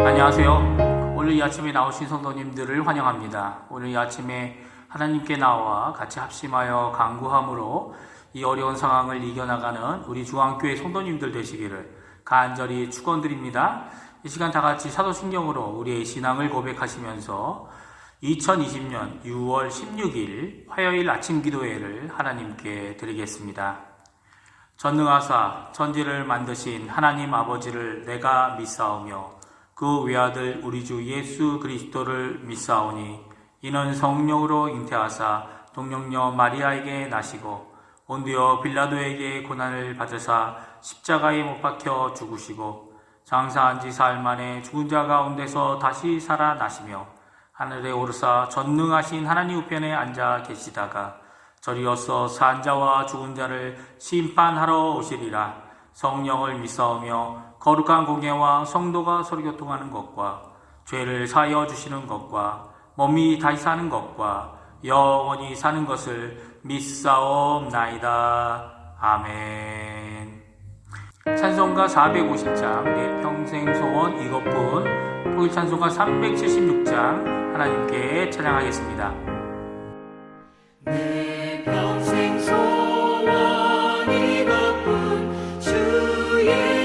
안녕하세요. 오늘 이 아침에 나오신 성도님들을 환영합니다. 오늘 이 아침에 하나님께 나와 같이 합심하여 간구함으로 이 어려운 상황을 이겨나가는 우리 중앙교회 성도님들 되시기를 간절히 축원드립니다. 이 시간 다 같이 사도신경으로 우리의 신앙을 고백하시면서 2020년 6월 16일 화요일 아침 기도회를 하나님께 드리겠습니다. 전능하사 천지를 만드신 하나님 아버지를 내가 믿사오며 그 외아들 우리 주 예수 그리스도를 믿사오니 이는 성령으로 잉태하사 동령녀 마리아에게 나시고 온두여 빌라도에게 고난을 받으사 십자가에 못 박혀 죽으시고 장사한 지 사흘 만에 죽은 자 가운데서 다시 살아나시며 하늘에 오르사 전능하신 하나님 우편에 앉아 계시다가 저리로서 산 자와 죽은 자를 심판하러 오시리라. 성령을 믿사오며 거룩한 공예와 성도가 서로 교통하는 것과 죄를 사하여 주시는 것과 몸이 다시 사는 것과 영원히 사는 것을 믿사옵나이다. 아멘. 찬송가 450장 내 평생 소원 이것뿐, 통일 찬송가 376장 하나님께 찬양하겠습니다. 내 평생 소원 이것뿐 주의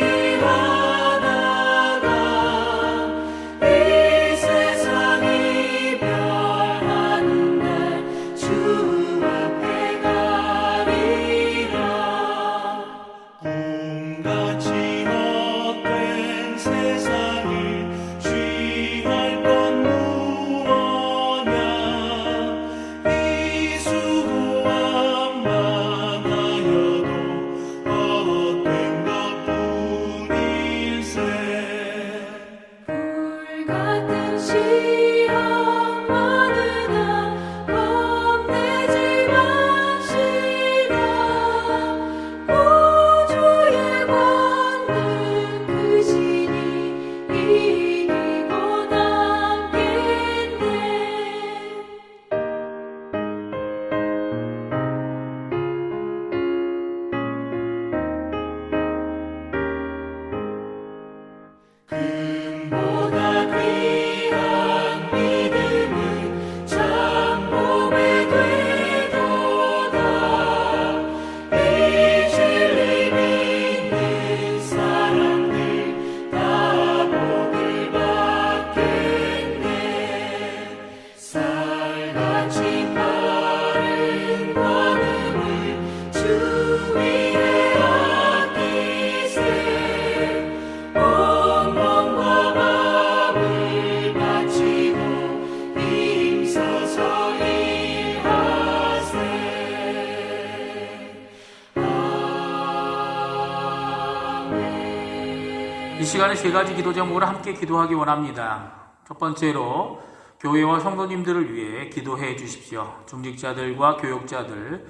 이 시간에 세 가지 기도 제목을 함께 기도하기 원합니다. 첫 번째로 교회와 성도님들을 위해 기도해 주십시오. 중직자들과 교육자들,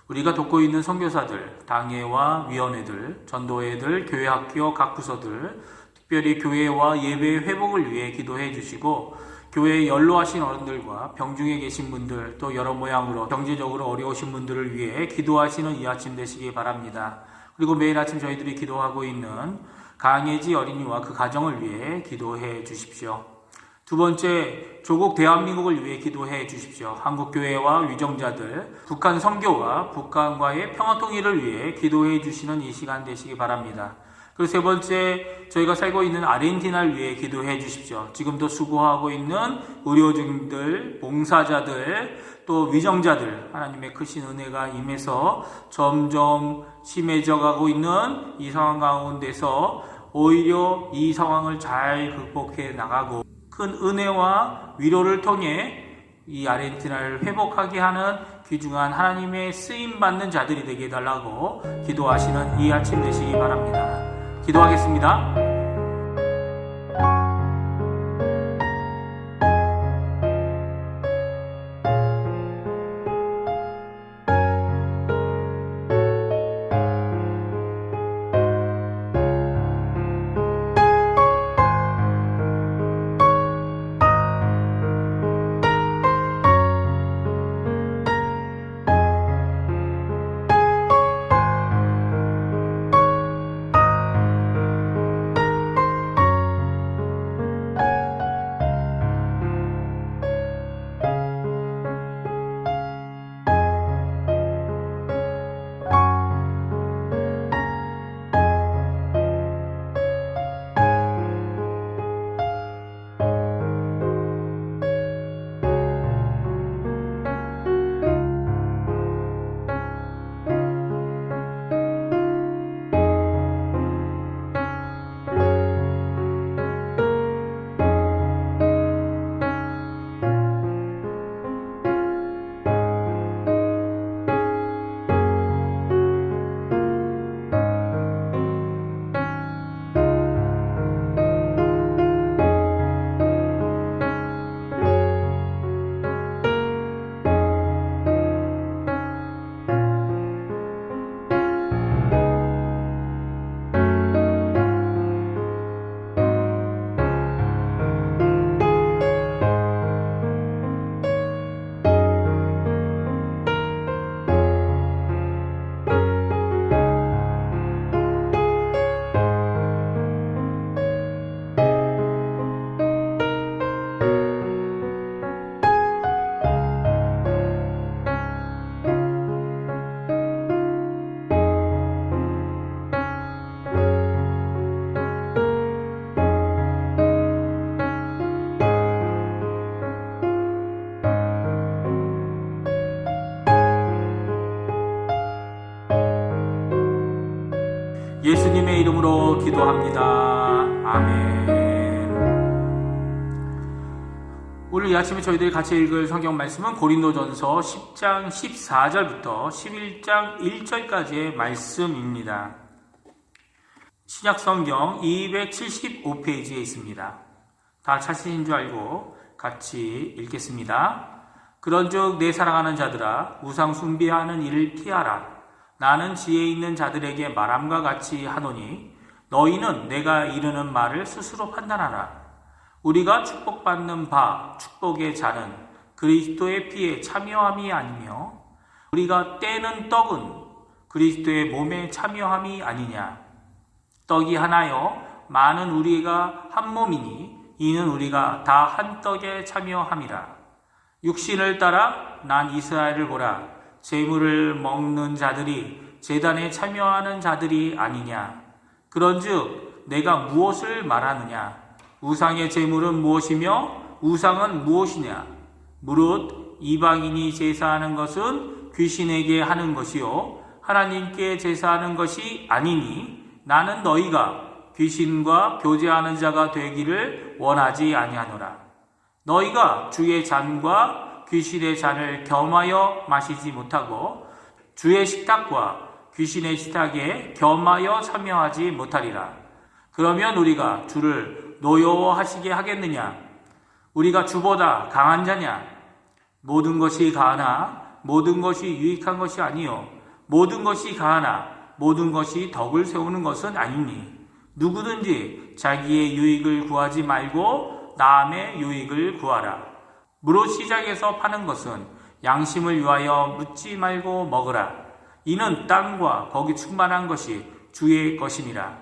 우리가 돕고 있는 선교사들, 당회와 위원회들, 전도회들, 교회학교 각 부서들, 특별히 교회와 예배의 회복을 위해 기도해 주시고, 교회에 연로하신 어른들과 병중에 계신 분들, 또 여러 모양으로 경제적으로 어려우신 분들을 위해 기도하시는 이 아침 되시기 바랍니다. 그리고 매일 아침 저희들이 기도하고 있는 강예지 어린이와 그 가정을 위해 기도해 주십시오. 두 번째, 조국 대한민국을 위해 기도해 주십시오. 한국교회와 위정자들, 북한 선교와 북한과의 평화통일을 위해 기도해 주시는 이 시간 되시기 바랍니다. 그리고 세 번째, 저희가 살고 있는 아르헨티나를 위해 기도해 주십시오. 지금도 수고하고 있는 의료진들, 봉사자들, 또 위정자들, 하나님의 크신 은혜가 임해서 점점 심해져 가고 있는 이 상황 가운데서 오히려 이 상황을 잘 극복해 나가고 큰 은혜와 위로를 통해 이 아르헨티나를 회복하게 하는 귀중한 하나님의 쓰임받는 자들이 되게 해달라고 기도하시는 이 아침 되시기 바랍니다. 기도하겠습니다. 예수님의 이름으로 기도합니다. 아멘. 오늘 이 아침에 저희들이 같이 읽을 성경 말씀은 고린도전서 10장 14절부터 11장 1절까지의 말씀입니다. 신약 성경 275페이지에 있습니다. 다 찾으신 줄 알고 같이 읽겠습니다. 그런즉 내 사랑하는 자들아, 우상 숭배하는 일을 피하라. 나는 지혜 있는 자들에게 말함과 같이 하노니 너희는 내가 이르는 말을 스스로 판단하라. 우리가 축복받는 바 축복의 자는 그리스도의 피에 참여함이 아니며 우리가 떼는 떡은 그리스도의 몸에 참여함이 아니냐. 떡이 하나요 많은 우리가 한 몸이니 이는 우리가 다 한 떡에 참여함이라. 육신을 따라 난 이스라엘을 보라. 제물을 먹는 자들이 제단에 참여하는 자들이 아니냐. 그런즉 내가 무엇을 말하느냐. 우상의 제물은 무엇이며 우상은 무엇이냐. 무릇 이방인이 제사하는 것은 귀신에게 하는 것이요 하나님께 제사하는 것이 아니니 나는 너희가 귀신과 교제하는 자가 되기를 원하지 아니하노라. 너희가 주의 잔과 귀신의 잔을 겸하여 마시지 못하고 주의 식탁과 귀신의 식탁에 겸하여 참여하지 못하리라. 그러면 우리가 주를 노여워하시게 하겠느냐? 우리가 주보다 강한 자냐? 모든 것이 가하나 모든 것이 유익한 것이 아니요 모든 것이 가하나 모든 것이 덕을 세우는 것은 아니니 누구든지 자기의 유익을 구하지 말고 남의 유익을 구하라. 무릇 시장에서 파는 것은 양심을 위하여 묻지 말고 먹으라. 이는 땅과 거기 충만한 것이 주의 것이니라.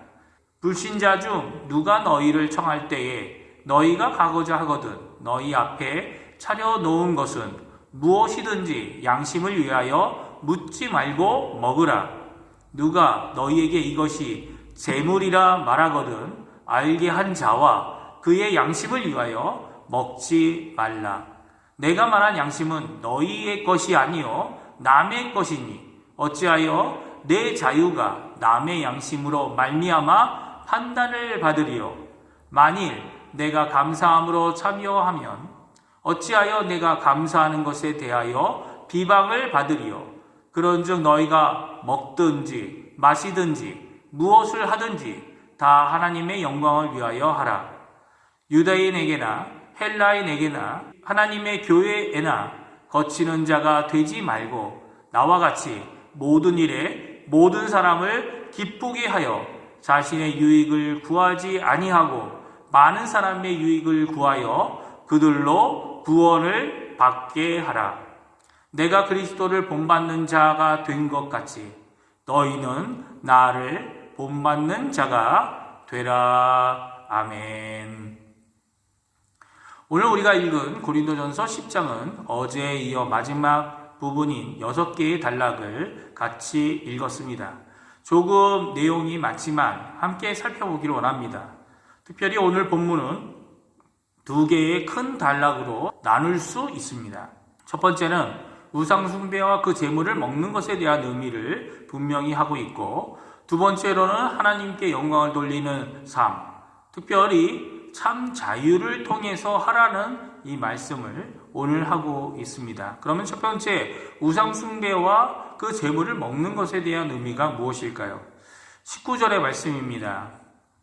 불신자 중 누가 너희를 청할 때에 너희가 가고자 하거든 너희 앞에 차려놓은 것은 무엇이든지 양심을 위하여 묻지 말고 먹으라. 누가 너희에게 이것이 재물이라 말하거든 알게 한 자와 그의 양심을 위하여 먹지 말라. 내가 말한 양심은 너희의 것이 아니요 남의 것이니 어찌하여 내 자유가 남의 양심으로 말미암아 판단을 받으리요. 만일 내가 감사함으로 참여하면 어찌하여 내가 감사하는 것에 대하여 비방을 받으리요. 그런즉 너희가 먹든지 마시든지 무엇을 하든지 다 하나님의 영광을 위하여 하라. 유다인에게나 헬라인에게나 하나님의 교회에나 거치는 자가 되지 말고 나와 같이 모든 일에 모든 사람을 기쁘게 하여 자신의 유익을 구하지 아니하고 많은 사람의 유익을 구하여 그들로 구원을 받게 하라. 내가 그리스도를 본받는 자가 된 것 같이 너희는 나를 본받는 자가 되라. 아멘. 오늘 우리가 읽은 고린도전서 10장은 어제에 이어 마지막 부분인 6개의 단락을 같이 읽었습니다. 조금 내용이 많지만 함께 살펴보기를 원합니다. 특별히 오늘 본문은 2개의 큰 단락으로 나눌 수 있습니다. 첫 번째는 우상 숭배와 그 제물을 먹는 것에 대한 의미를 분명히 하고 있고, 두 번째로는 하나님께 영광을 돌리는 삶, 특별히 참 자유를 통해서 하라는 이 말씀을 오늘 하고 있습니다. 그러면 첫 번째, 우상 숭배와 그 제물을 먹는 것에 대한 의미가 무엇일까요? 19절의 말씀입니다.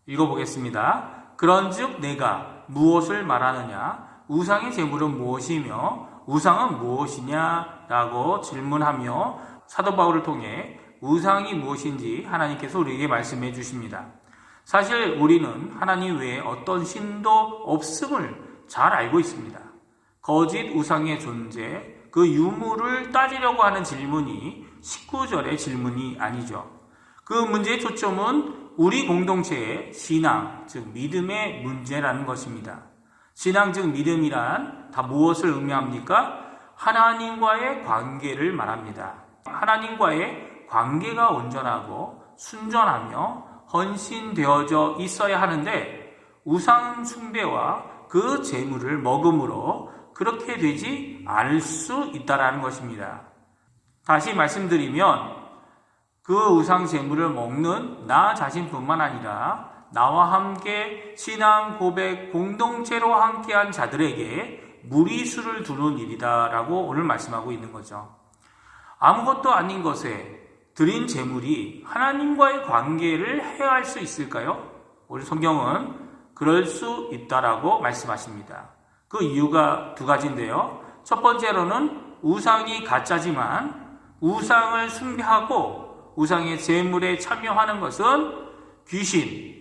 읽어보겠습니다. 그런즉 내가 무엇을 말하느냐? 우상의 제물은 무엇이며 우상은 무엇이냐? 라고 질문하며 사도 바울을 통해 우상이 무엇인지 하나님께서 우리에게 말씀해 주십니다. 사실 우리는 하나님 외에 어떤 신도 없음을 잘 알고 있습니다. 거짓 우상의 존재, 그 유무를 따지려고 하는 질문이 19절의 질문이 아니죠. 그 문제의 초점은 우리 공동체의 신앙, 즉 믿음의 문제라는 것입니다. 신앙 즉 믿음이란 다 무엇을 의미합니까? 하나님과의 관계를 말합니다. 하나님과의 관계가 온전하고 순전하며 헌신되어져 있어야 하는데 우상 숭배와 그 제물을 먹음으로 그렇게 되지 않을 수 있다는 것입니다. 다시 말씀드리면 그 우상 제물을 먹는 나 자신뿐만 아니라 나와 함께 신앙 고백 공동체로 함께한 자들에게 무리수를 두는 일이다 라고 오늘 말씀하고 있는 거죠. 아무것도 아닌 것에 드린 제물이 하나님과의 관계를 해할 수 있을까요? 오늘 성경은 그럴 수 있다라고 말씀하십니다. 그 이유가 두 가지인데요. 첫 번째로는 우상이 가짜지만 우상을 숭배하고 우상의 제물에 참여하는 것은 귀신,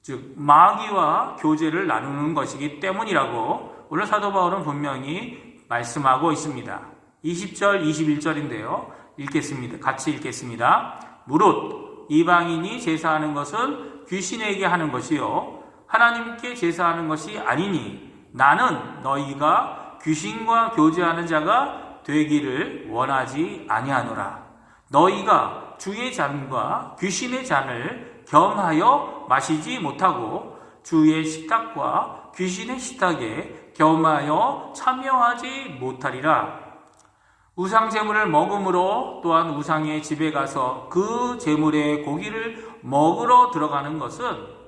즉 마귀와 교제를 나누는 것이기 때문이라고 오늘 사도 바울은 분명히 말씀하고 있습니다. 20절, 21절인데요. 읽겠습니다. 같이 읽겠습니다. 무릇 이방인이 제사하는 것은 귀신에게 하는 것이요 하나님께 제사하는 것이 아니니 나는 너희가 귀신과 교제하는 자가 되기를 원하지 아니하노라. 너희가 주의 잔과 귀신의 잔을 겸하여 마시지 못하고 주의 식탁과 귀신의 식탁에 겸하여 참여하지 못하리라. 우상 제물을 먹음으로 또한 우상의 집에 가서 그 제물의 고기를 먹으러 들어가는 것은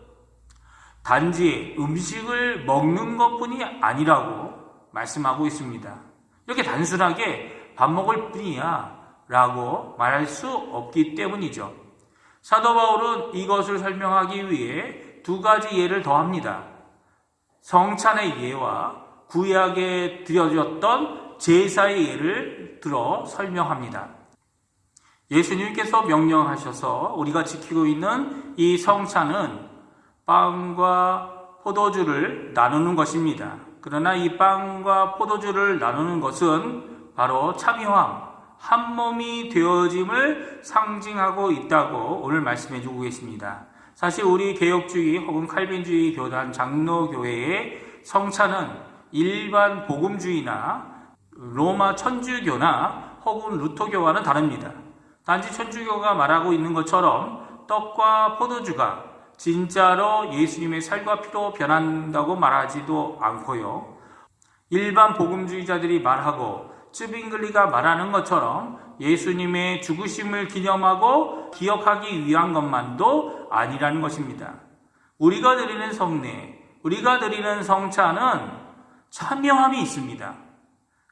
단지 음식을 먹는 것뿐이 아니라고 말씀하고 있습니다. 이렇게 단순하게 밥 먹을 뿐이야 라고 말할 수 없기 때문이죠. 사도 바울은 이것을 설명하기 위해 두 가지 예를 더합니다. 성찬의 예와 구약에 드려졌던 제사의 예를 들어 설명합니다. 예수님께서 명령하셔서 우리가 지키고 있는 이 성찬은 빵과 포도주를 나누는 것입니다. 그러나 이 빵과 포도주를 나누는 것은 바로 참여함, 한 몸이 되어짐을 상징하고 있다고 오늘 말씀해 주고 계십니다. 사실 우리 개혁주의 혹은 칼빈주의 교단 장로교회의 성찬은 일반 복음주의나 로마 천주교나 혹은 루터교와는 다릅니다. 단지 천주교가 말하고 있는 것처럼 떡과 포도주가 진짜로 예수님의 살과 피로 변한다고 말하지도 않고요. 일반 복음주의자들이 말하고 쯔빙글리가 말하는 것처럼 예수님의 죽으심을 기념하고 기억하기 위한 것만도 아니라는 것입니다. 우리가 드리는 성례, 우리가 드리는 성찬은 참여함이 있습니다.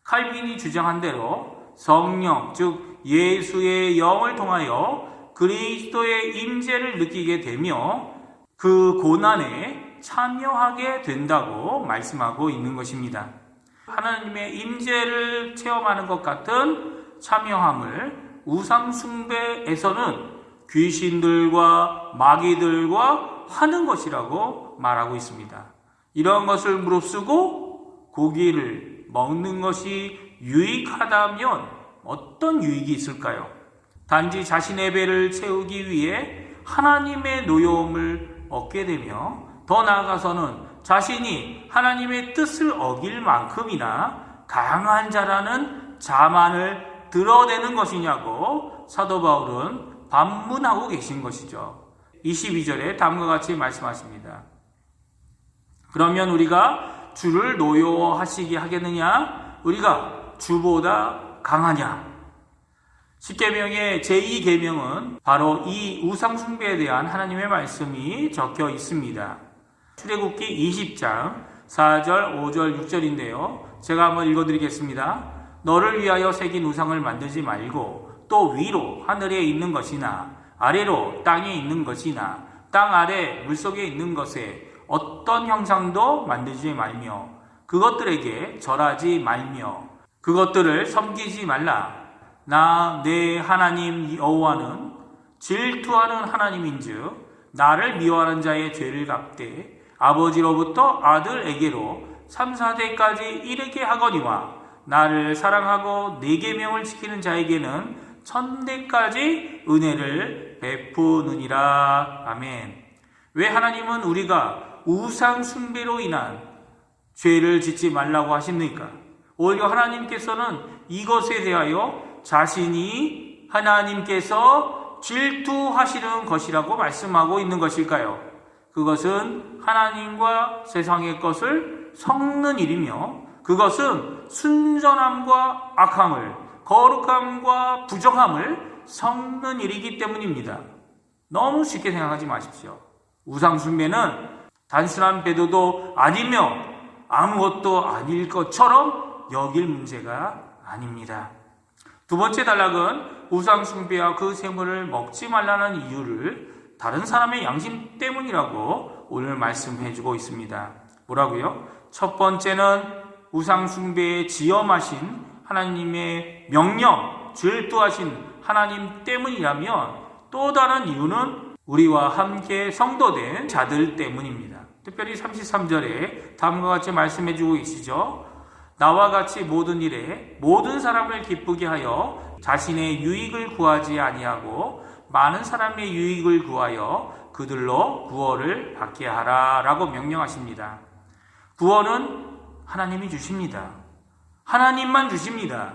칼빈이 주장한 대로 성령, 즉 예수의 영을 통하여 그리스도의 임재를 느끼게 되며 그 고난에 참여하게 된다고 말씀하고 있는 것입니다. 하나님의 임재를 체험하는 것 같은 참여함을 우상 숭배에서는 귀신들과 마귀들과 하는 것이라고 말하고 있습니다. 이런 것을 무릅쓰고 고기를 먹는 것이 유익하다면 어떤 유익이 있을까요? 단지 자신의 배를 채우기 위해 하나님의 노여움을 얻게 되며 더 나아가서는 자신이 하나님의 뜻을 어길 만큼이나 강한 자라는 자만을 드러내는 것이냐고 사도 바울은 반문하고 계신 것이죠. 22절에 다음과 같이 말씀하십니다. 그러면 우리가 주를 노여워하시게 하겠느냐? 우리가 주보다 강하냐? 10계명의 제2계명은 바로 이 우상숭배에 대한 하나님의 말씀이 적혀 있습니다. 출애굽기 20장 4절, 5절, 6절인데요. 제가 한번 읽어드리겠습니다. 너를 위하여 새긴 우상을 만들지 말고 또 위로 하늘에 있는 것이나 아래로 땅에 있는 것이나 땅 아래 물속에 있는 것에 어떤 형상도 만들지 말며 그것들에게 절하지 말며 그것들을 섬기지 말라. 나 내 하나님 여호와는 질투하는 하나님인즉 나를 미워하는 자의 죄를 갚되 아버지로부터 아들에게로 3, 4대까지 이르게 하거니와 나를 사랑하고 내 계명을 지키는 자에게는 1000대까지 은혜를 베푸느니라. 아멘. 왜 하나님은 우리가 우상 숭배로 인한 죄를 짓지 말라고 하십니까? 오히려 하나님께서는 이것에 대하여 자신이 하나님께서 질투하시는 것이라고 말씀하고 있는 것일까요? 그것은 하나님과 세상의 것을 섞는 일이며 그것은 순전함과 악함을, 거룩함과 부정함을 섞는 일이기 때문입니다. 너무 쉽게 생각하지 마십시오. 우상숭배는 단순한 배도도 아니며 아무것도 아닐 것처럼 여길 문제가 아닙니다. 두 번째 단락은 우상숭배와 그 샘물을 먹지 말라는 이유를 다른 사람의 양심 때문이라고 오늘 말씀해주고 있습니다. 뭐라고요? 첫 번째는 우상숭배에 지엄하신 하나님의 명령, 질투하신 하나님 때문이라면 또 다른 이유는 우리와 함께 성도된 자들 때문입니다. 특별히 33절에 다음과 같이 말씀해주고 계시죠. 나와 같이 모든 일에 모든 사람을 기쁘게 하여 자신의 유익을 구하지 아니하고 많은 사람의 유익을 구하여 그들로 구원을 받게 하라 라고 명령하십니다. 구원은 하나님이 주십니다. 하나님만 주십니다.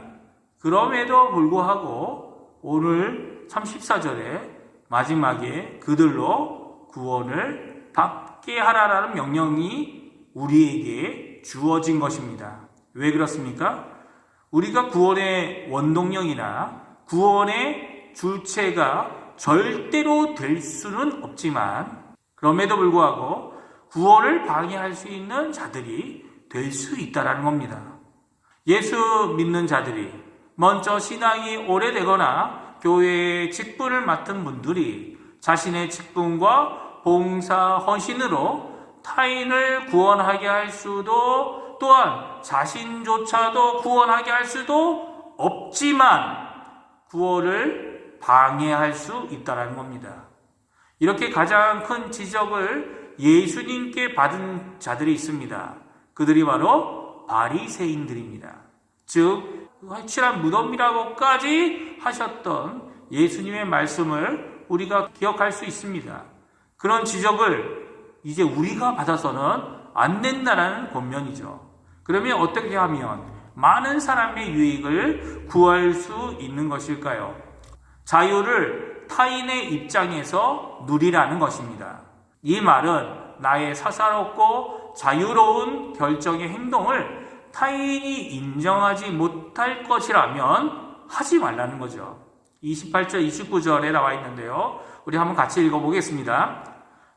그럼에도 불구하고 오늘 34절에 마지막에 그들로 구원을 받게 하라라는 명령이 우리에게 주어진 것입니다. 왜 그렇습니까? 우리가 구원의 원동력이나 구원의 주체가 절대로 될 수는 없지만 그럼에도 불구하고 구원을 방해할 수 있는 자들이 될 수 있다는 겁니다. 예수 믿는 자들이 먼저 신앙이 오래되거나 교회의 직분을 맡은 분들이 자신의 직분과 봉사 헌신으로 타인을 구원하게 할 수도 또한 자신조차도 구원하게 할 수도 없지만 구원을 방해할 수 있다는 겁니다. 이렇게 가장 큰 지적을 예수님께 받은 자들이 있습니다. 그들이 바로 바리새인들입니다. 즉 확실한 무덤이라고까지 하셨던 예수님의 말씀을 우리가 기억할 수 있습니다. 그런 지적을 이제 우리가 받아서는 안 된다는 권면이죠. 그러면 어떻게 하면 많은 사람의 유익을 구할 수 있는 것일까요? 자유를 타인의 입장에서 누리라는 것입니다. 이 말은 나의 사사롭고 자유로운 결정의 행동을 타인이 인정하지 못할 것이라면 하지 말라는 거죠. 28절, 29절에 나와 있는데요. 우리 한번 같이 읽어보겠습니다.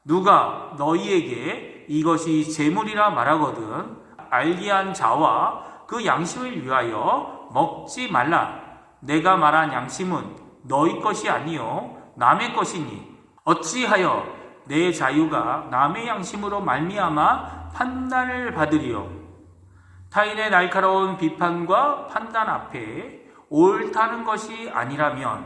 누가 너희에게 이것이 재물이라 말하거든 알기한 자와 그 양심을 위하여 먹지 말라. 내가 말한 양심은 너희 것이 아니요 남의 것이니 어찌하여 내 자유가 남의 양심으로 말미암아 판단을 받으리요. 타인의 날카로운 비판과 판단 앞에 옳다는 것이 아니라면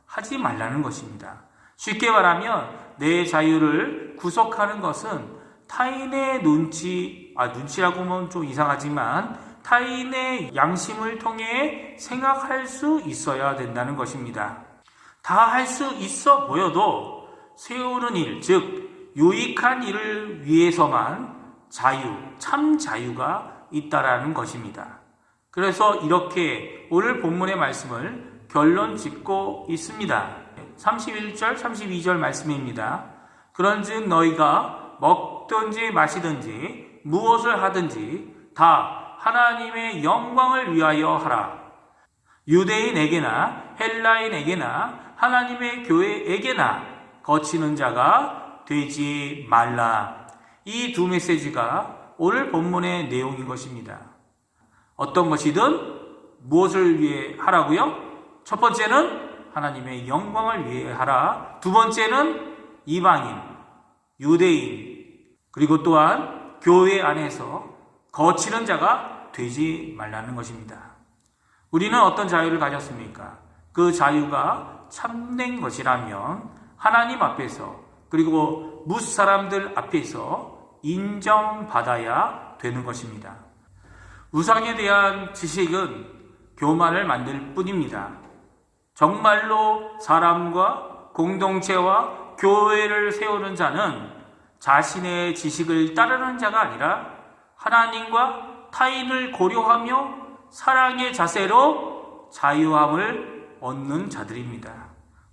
하지 말라는 것입니다. 쉽게 말하면 내 자유를 구속하는 것은 타인의 눈치라고 하면 좀 이상하지만 타인의 양심을 통해 생각할 수 있어야 된다는 것입니다. 다 할 수 있어 보여도 세우는 일, 즉 유익한 일을 위해서만 참 자유가 있다라는 것입니다. 그래서 이렇게 오늘 본문의 말씀을 결론 짓고 있습니다. 31절, 32절 말씀입니다. 그런즉 너희가 먹든지 마시든지 무엇을 하든지 다 하나님의 영광을 위하여 하라. 유대인에게나 헬라인에게나 하나님의 교회에게나 거치는 자가 되지 말라. 이 두 메시지가 오늘 본문의 내용인 것입니다. 어떤 것이든 무엇을 위해 하라고요? 첫 번째는 하나님의 영광을 위해 하라. 두 번째는 이방인, 유대인, 그리고 또한 교회 안에서 거치는 자가 되지 말라는 것입니다. 우리는 어떤 자유를 가졌습니까? 그 자유가 참된 것이라면 하나님 앞에서 그리고 무사람들 앞에서 인정받아야 되는 것입니다. 우상에 대한 지식은 교만을 만들 뿐입니다. 정말로 사람과 공동체와 교회를 세우는 자는 자신의 지식을 따르는 자가 아니라 하나님과 타인을 고려하며 사랑의 자세로 자유함을 얻는 자들입니다.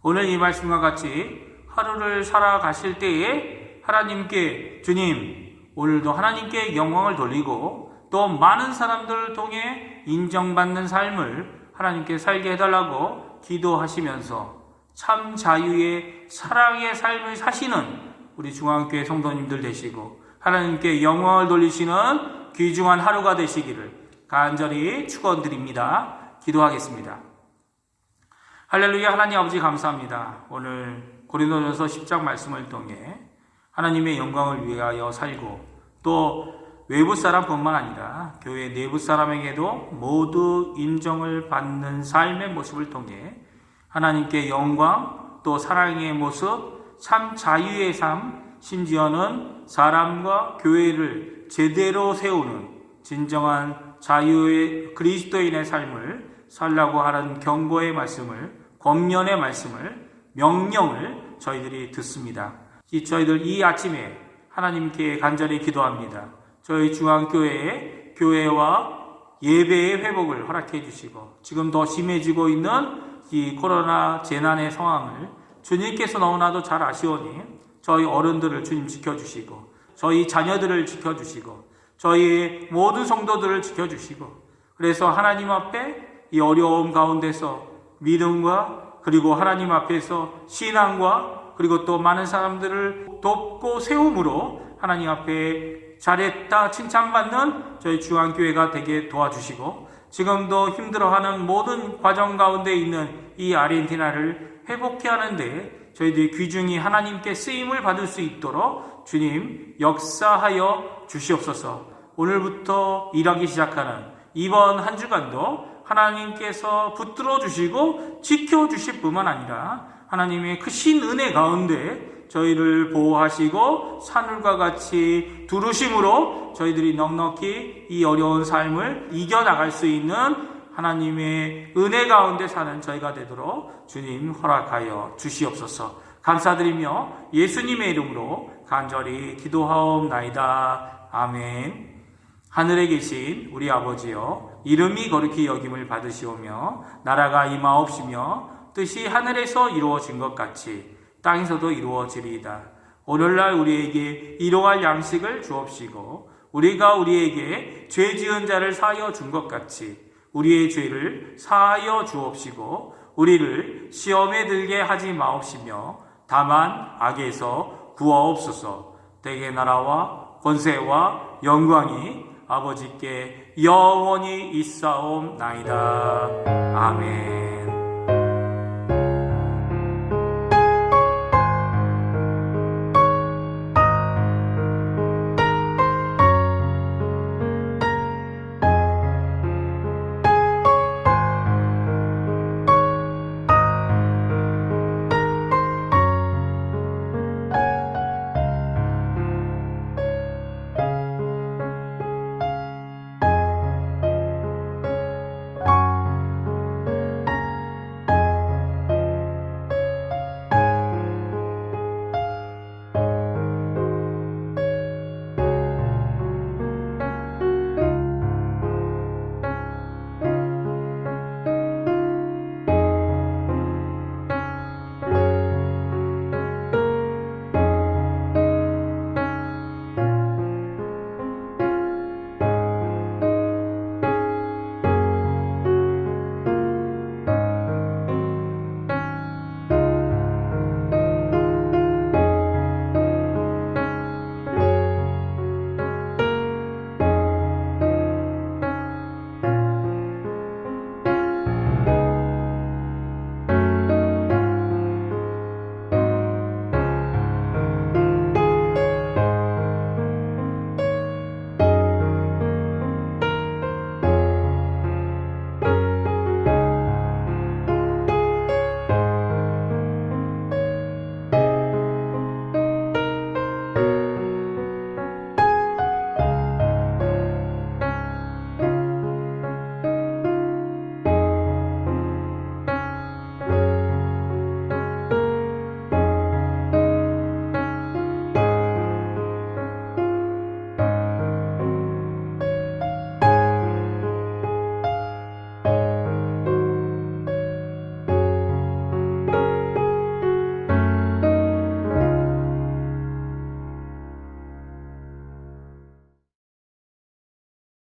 오늘 이 말씀과 같이 하루를 살아가실 때에 하나님께 주님, 오늘도 하나님께 영광을 돌리고 또 많은 사람들을 통해 인정받는 삶을 하나님께 살게 해달라고 기도하시면서 참 자유의 사랑의 삶을 사시는 우리 중앙교회 성도님들 되시고 하나님께 영광을 돌리시는 귀중한 하루가 되시기를 간절히 축원드립니다. 기도하겠습니다. 할렐루야. 하나님 아버지 감사합니다. 오늘 고린도전서 10장 말씀을 통해 하나님의 영광을 위하여 살고 또 외부 사람뿐만 아니라 교회 내부 사람에게도 모두 인정을 받는 삶의 모습을 통해 하나님께 영광 또 사랑의 모습, 참 자유의 삶, 심지어는 사람과 교회를 제대로 세우는 진정한 자유의 그리스도인의 삶을 살라고 하는 경고의 말씀을, 권면의 말씀을, 명령을 저희들이 듣습니다. 저희들 이 아침에 하나님께 간절히 기도합니다. 저희 중앙교회의 교회와 예배의 회복을 허락해 주시고 지금 더 심해지고 있는 이 코로나 재난의 상황을 주님께서 너무나도 잘 아시오니 저희 어른들을 주님 지켜주시고 저희 자녀들을 지켜주시고 저희 모든 성도들을 지켜주시고 그래서 하나님 앞에 이 어려움 가운데서 믿음과 그리고 하나님 앞에서 신앙과 그리고 또 많은 사람들을 돕고 세움으로 하나님 앞에 잘했다 칭찬받는 저희 중앙교회가 되게 도와주시고 지금도 힘들어하는 모든 과정 가운데 있는 이 아르헨티나를 회복케 하는데 저희들이 귀중히 하나님께 쓰임을 받을 수 있도록 주님 역사하여 주시옵소서. 오늘부터 일하기 시작하는 이번 한 주간도 하나님께서 붙들어 주시고 지켜주실 뿐만 아니라 하나님의 크신 은혜 가운데 저희를 보호하시고 산울과 같이 두루심으로 저희들이 넉넉히 이 어려운 삶을 이겨나갈 수 있는 하나님의 은혜 가운데 사는 저희가 되도록 주님 허락하여 주시옵소서. 감사드리며 예수님의 이름으로 간절히 기도하옵나이다. 아멘. 하늘에 계신 우리 아버지여, 이름이 거룩히 여김을 받으시오며 나라가 임하옵시며 뜻이 하늘에서 이루어진 것 같이 땅에서도 이루어지리이다. 오늘날 우리에게 일용할 양식을 주옵시고 우리가 우리에게 죄 지은 자를 사하여 준 것 같이 우리의 죄를 사하여 주옵시고 우리를 시험에 들게 하지 마옵시며 다만 악에서 구하옵소서. 대개 나라와 권세와 영광이 아버지께 영원히 있사옵나이다. 아멘.